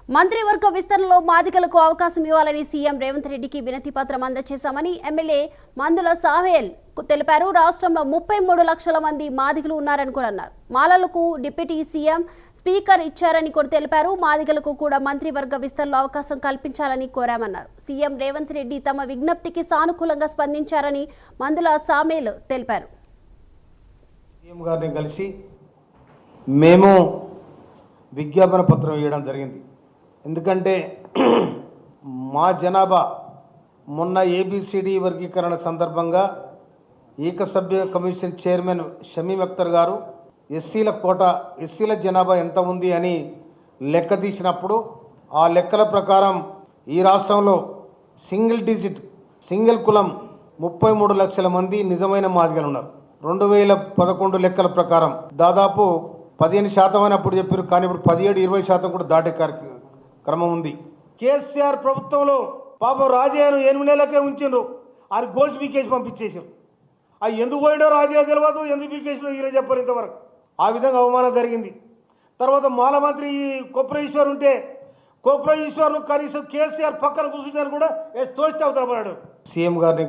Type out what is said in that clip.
మంత్రివర్గ విస్తరణలో మాదిగలకు అవకాశం ఇవ్వాలని సీఎం రేవంత్ రెడ్డికి వినతి పత్రం అందజేశామని ఎమ్మెల్యే మందుల సాహెల్ తెలిపారు. రాష్ట్రంలో 33 లక్షల మంది మాదిగలు ఉన్నారని కూడా అన్నారు. మాలలకు డిప్యూటీ సీఎం స్పీకర్ ఇచ్చారని కూడా తెలిపారు. మాదిగలకు కూడా మంత్రివర్గ విస్తరణలో అవకాశం కల్పించాలని కోరామన్నారు. సీఎం రేవంత్ రెడ్డి తమ విజ్ఞప్తికి సానుకూలంగా స్పందించారని మందుల సాహెల్ తెలిపారు. సీఎం గారిని కలిసి మేము విజ్ఞాపన పత్రం ఇవ్వడం జరిగింది. ఎందుకంటే మా జనాభా మొన్న ఏబిసిడి వర్గీకరణ సందర్భంగా ఏకసభ్య కమిషన్ చైర్మన్ షమీం అఖ్తర్ గారు ఎస్సీల జనాభా ఎంత ఉంది అని లెక్క తీసినప్పుడు ఆ లెక్కల ప్రకారం ఈ రాష్ట్రంలో సింగిల్ కులం 33 లక్షల మంది నిజమైన మాదిగలు ఉన్నారు. 2011 లెక్కల ప్రకారం దాదాపు 15% అని అప్పుడు చెప్పారు, కానీ ఇప్పుడు 17-20% కూడా దాటే క్రమం ఉంది. కేసీఆర్ ప్రభుత్వంలో పాపం రాజయ్యను 8 నెలలకే ఉంచిండ్రు. ఆయన గోల్స్ బీకేసి పంపించేసారు. అది ఎందుకు పోయిడో రాజయ్య తెలియదు, ఎందుకు బీకేసినో ఈయన చెప్పారు ఇంతవరకు. ఆ విధంగా అవమానం జరిగింది. తర్వాత మాల మంత్రి కొప్ర ఈశ్వర్ ఉంటే కొప్ర ఈశ్వర్ను కనీసం కేసీఆర్ పక్కన కూర్చుంటారు కూడా తోస్తే అవతల పడ్డాడు. సీఎం గారిని